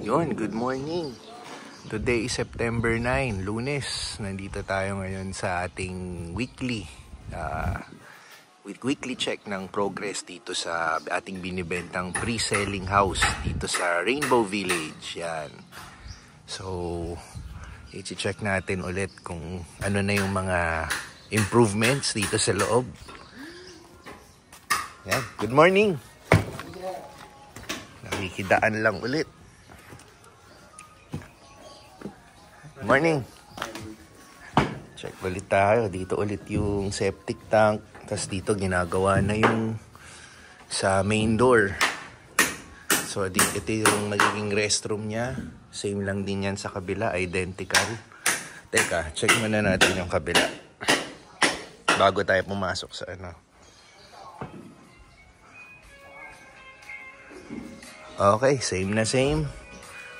Yon, good morning. Today is September 9, Lunes. Nandito tayo ngayon sa ating weekly check ng progress dito sa ating binibentang pre-selling house dito sa Rainbow Village. Yan. So, i-check natin ulit kung ano na yung mga improvements dito sa loob. Yan. Good morning. Nakikidaan lang ulit. Morning. Check ulit tayo. Dito ulit yung septic tank. Tapos dito ginagawa na yung sa main door. So ito yung magiging restroom niya. Same lang din yan sa kabila. Identical. Teka, check muna natin yung kabila. Bago tayo pumasok sa ano. Okay, same na same.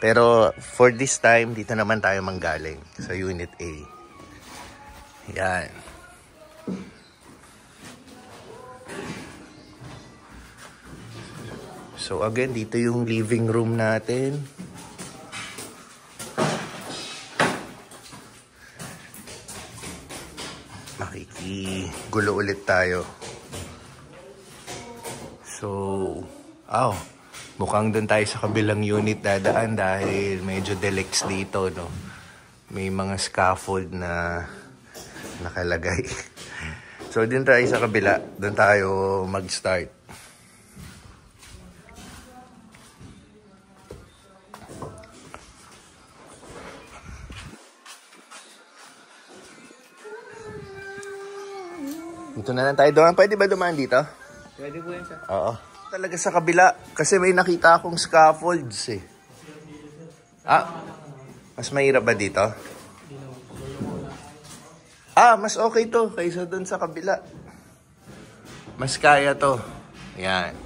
Pero for this time, dito naman tayo manggaling sa Unit A. Yan. So again, dito yung living room natin. Makikigulo ulit tayo. So, mukhang doon tayo sa kabilang unit dadaan dahil medyo deluxe dito, no? May mga scaffold na nakalagay. So, din tayo sa kabila. Doon tayo mag-start. Dito na lang tayo doon. Pwede ba dumaan dito? Pwede po yun, sir. Oo. Talaga sa kabila kasi may nakita akong scaffolds eh. Mas mahirap ba dito? Mas okay to kaysa dun sa kabila. Mas kaya to. Yan.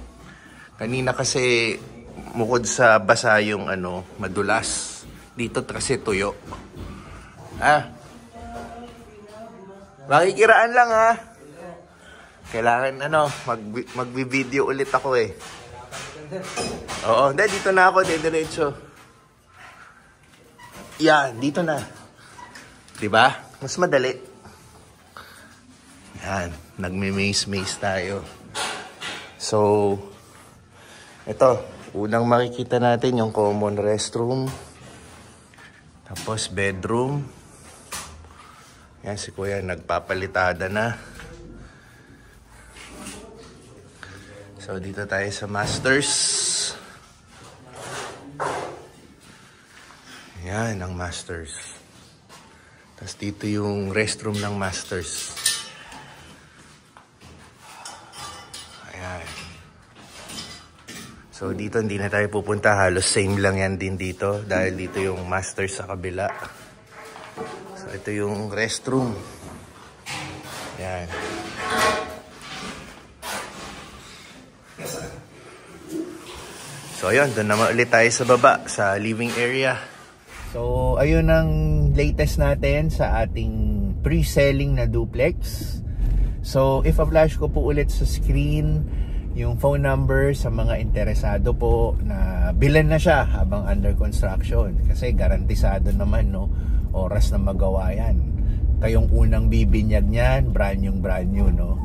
Kanina kasi bukod sa basa yung madulas. Dito kasi tuyo. Makikiraan lang ha. Kailangan magbi-video ulit ako eh. Oo, dito na ako, diretso. Yan, dito na. 'Di ba? Mas madali. Yan, nagme-maze tayo. So, ito, unang makikita natin yung common restroom. Tapos bedroom. Yan, si Kuya nagpapalitada na. So, dito tayo sa masters. Yan, ang masters. Tapos dito yung restroom ng masters. Ayan. So, dito hindi na tayo pupunta. Halos same lang yan din dito. Dahil dito yung masters sa kabila. So, ito yung restroom. Ayan. So, ayun. Doon naman ulit tayo sa baba, sa living area. So, ayun ang latest natin sa ating pre-selling na duplex. So, i-flash ko po ulit sa screen yung phone number sa mga interesado po na bilan na siya habang under construction. Kasi garantisado naman, no? Oras na magawa yan. Kayong unang bibinyag niyan, brand new, no?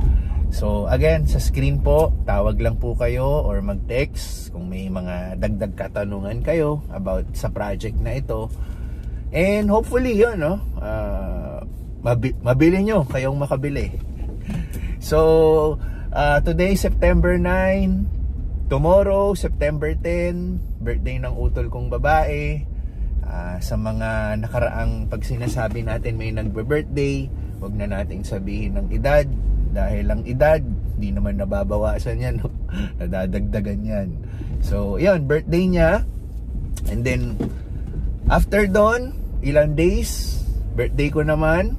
So again, sa screen po, tawag lang po kayo or mag-text kung may mga dagdag katanungan kayo about sa project na ito. And hopefully yun, no? Mabili nyo, kayong makabili. So, today September 9, tomorrow September 10, birthday ng utol kong babae. Sa mga nakaraang pag sinasabi natin may nagbe-birthday, wag na nating sabihin ng edad. Dahil ang edad, di naman nababawasan yan, no? Nadadagdagan yan. So, yun, birthday niya. And then, after doon, ilang days, birthday ko naman.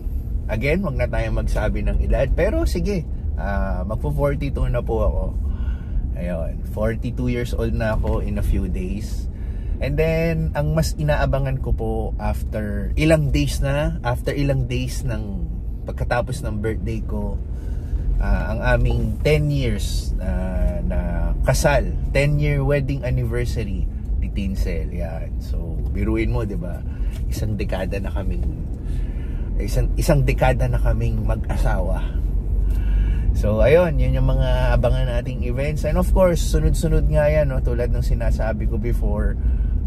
Again, wag na tayong magsabi ng edad. Pero sige, magpo-42 na po ako. Ayun, 42 years old na ako in a few days. And then, ang mas inaabangan ko po after ilang days ng pagkatapos ng birthday ko, ang aming 10 years na kasal, 10-year wedding anniversary ni Tinsel. Yan. So, biruin mo, di ba? Isang dekada na kaming mag-asawa. So, ayun, yun yung mga abangan nating events. And of course, sunod-sunod nga yan, no? Tulad ng sinasabi ko before,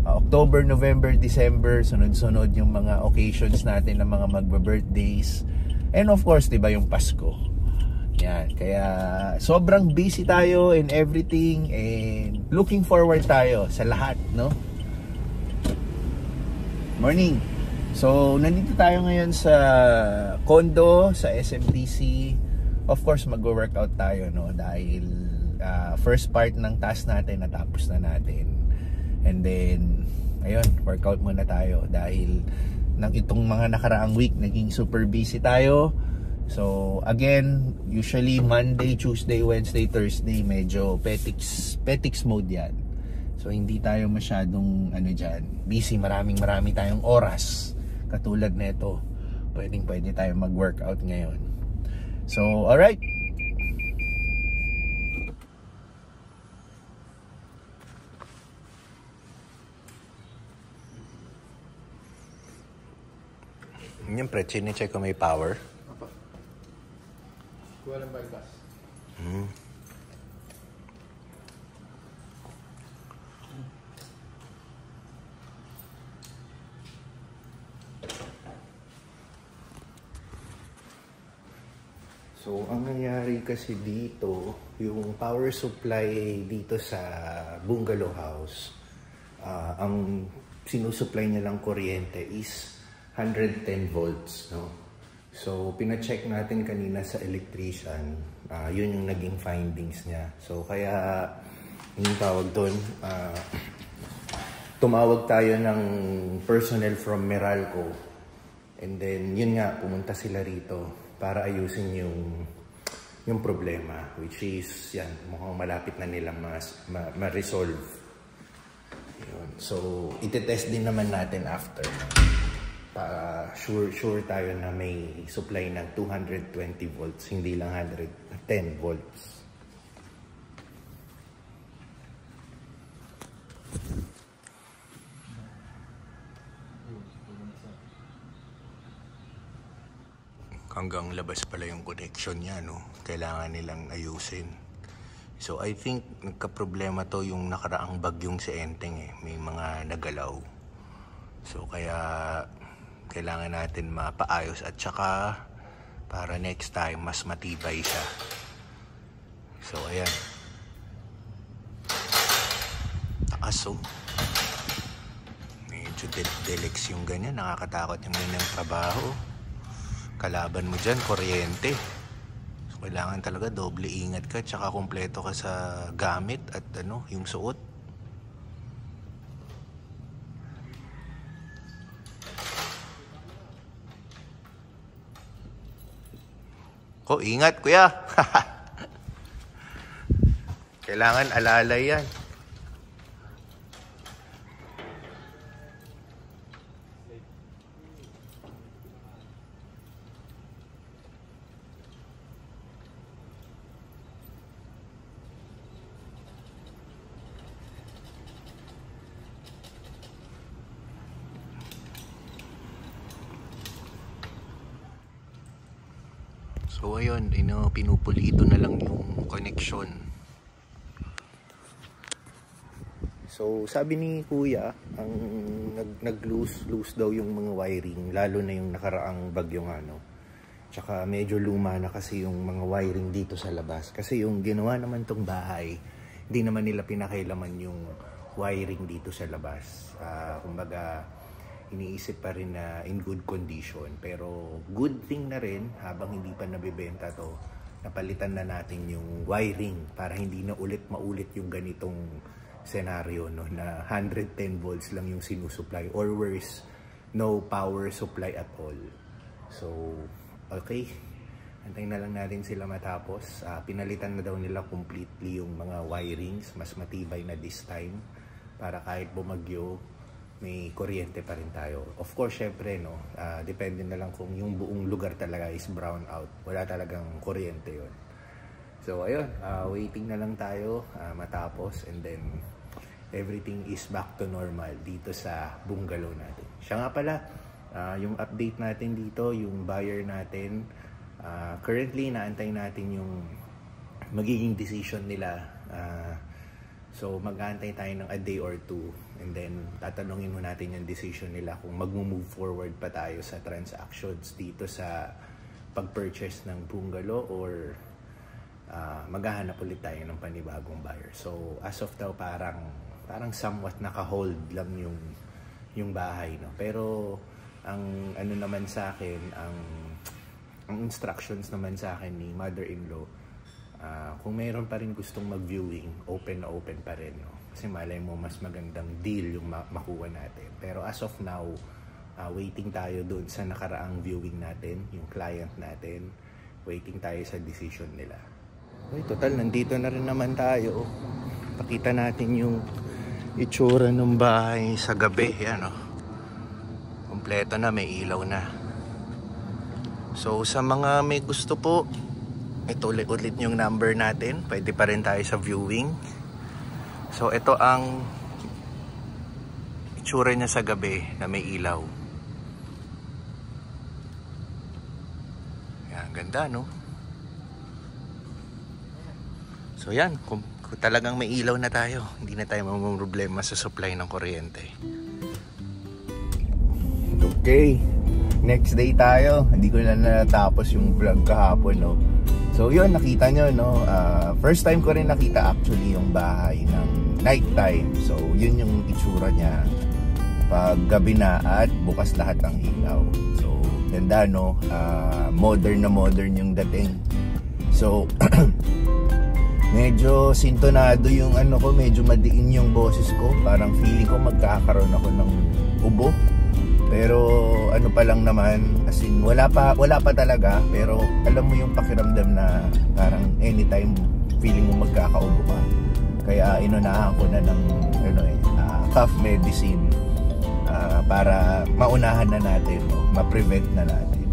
October, November, December, sunod-sunod yung mga occasions natin ng mga magba-birthdays. And of course, di ba, yung Pasko. Yan, kaya sobrang busy tayo in everything and looking forward tayo sa lahat, no? Morning. So, nandito tayo ngayon sa condo, sa SMDC. Of course, mag-workout tayo, no? Dahil first part ng task natin, natapos na natin. And then, ayun, workout muna tayo. Dahil ng itong mga nakaraang week, naging super busy tayo. So, again, usually Monday, Tuesday, Wednesday, Thursday, medyo petics mode yan. So, hindi tayo masyadong, busy. Marami tayong oras. Katulad nito, pwede tayo mag-workout ngayon. So, alright. Yung pre, check ko may power. Walang bypass. So, ang nangyari kasi dito, yung power supply dito sa bungalow house, ang sinusupply niya lang kuryente is 110 volts, no? So, pina-check natin kanina sa electrician, yun yung naging findings niya. So, kaya, yung tawag doon, tumawag tayo ng personnel from Meralco. And then, yun nga, pumunta sila rito para ayusin yung problema. Which is, yan, mukhang malapit na nilang ma-resolve. So, itetest din naman natin after. Para sure tayo na may supply ng 220 volts, hindi lang 110 volts. Hanggang labas pala yung connection niya, no? Kailangan nilang ayusin. So I think nagka-problema to yung nakaraang bagyong si Enteng eh. May mga nagalaw. So kaya kailangan natin mapaayos at saka para next time mas matibay siya. So ayan. Taas oh. Medyo delex yung ganyan. Nakakatakot yung ganyang trabaho. Kalaban mo dyan, kuryente. So kailangan talaga doble ingat ka tsaka kumpleto ka sa gamit at yung suot. Oh, ingat kuya. Kailangan alalay yan. So ayun, pinupulito na lang yung connection. So sabi ni kuya, ang nag-loose daw yung mga wiring, lalo na yung nakaraang bagyong Tsaka medyo luma na kasi yung mga wiring dito sa labas. Kasi yung ginawa naman tong bahay, hindi naman nila pinakailaman yung wiring dito sa labas. Kumbaga, iniisip pa rin na in good condition. Pero good thing na rin, habang hindi pa nabibenta to, napalitan na natin yung wiring para hindi na maulit yung ganitong senaryo, no, na 110 volts lang yung sinusupply or worse, no power supply at all. So, okay. Antayin na lang natin sila matapos. Pinalitan na daw nila completely yung mga wirings. Mas matibay na this time para kahit bumagyo, may kuryente pa rin tayo. Of course, syempre, no, depende na lang kung yung buong lugar talaga is brown out. Wala talagang kuryente yon. So, ayun, waiting na lang tayo matapos and then everything is back to normal dito sa bungalow natin. Siya nga pala, yung update natin dito, yung buyer natin, currently naantay natin yung magiging decision nila. So mag-aantay tayo ng a day or two, and then tatanungin mo natin yung decision nila kung mag-move forward pa tayo sa transactions dito sa pag-purchase ng bungalow or maghahanap ulit tayo ng panibagong buyer. So as of now, parang somewhat naka-hold lang yung bahay, no. Pero ang ano naman sa akin, ang instructions naman sa akin ni mother-in-law, kung mayroon pa rin gustong mag-viewing, open na open pa rin, no. Kasi malay mo mas magandang deal yung makuha natin. Pero as of now, waiting tayo doon sa nakaraang viewing natin, yung client natin. Waiting tayo sa decision nila. Okay, total, nandito na rin naman tayo. Pakita natin yung itsura ng bahay sa gabi. Yan, oh. Kompleto na, may ilaw na. So sa mga may gusto po, ito ulit yung number natin. Pwede pa rin tayo sa viewing. So ito ang itsura niya sa gabi na may ilaw. Yan, ganda, no? So yan, kung talagang may ilaw na tayo, hindi na tayo problema sa supply ng kuryente. Okay, next day tayo. Hindi ko na natapos yung vlog kahapon, no. So yun, nakita nyo, no. First time ko rin nakita actually yung bahay ng night time. So yun yung itsura niya pag gabi na at bukas lahat ng ilaw. So ganda, no. Modern na modern yung dating. So medyo sintonado yung ano ko, medyo madiin yung boses ko. Parang feeling ko magkakaroon ako ng ubo. Pero ano pa lang naman, as in wala pa talaga, pero alam mo yung pakiramdam na parang anytime feeling mo magkakaubo ka. Kaya inunahan ko na ng cough medicine para maunahan na natin, no? Ma-prevent na natin.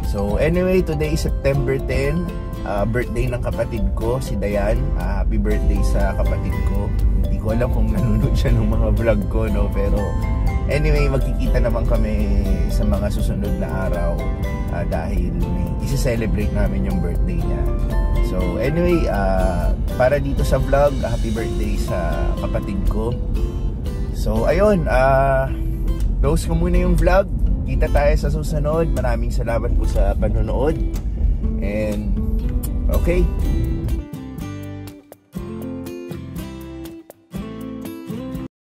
So anyway, today is September 10. Birthday ng kapatid ko, si Dayan. Happy birthday sa kapatid ko. Hindi ko alam kung nanonood siya ng mga vlog ko, no? Pero anyway, magkikita naman kami sa mga susunod na araw dahil isi-celebrate namin yung birthday niya. So anyway, para dito sa vlog, happy birthday sa kapatid ko. So ayun, close ko muna yung vlog. Kita tayo sa susunod. Maraming salamat po sa panonood. And okay,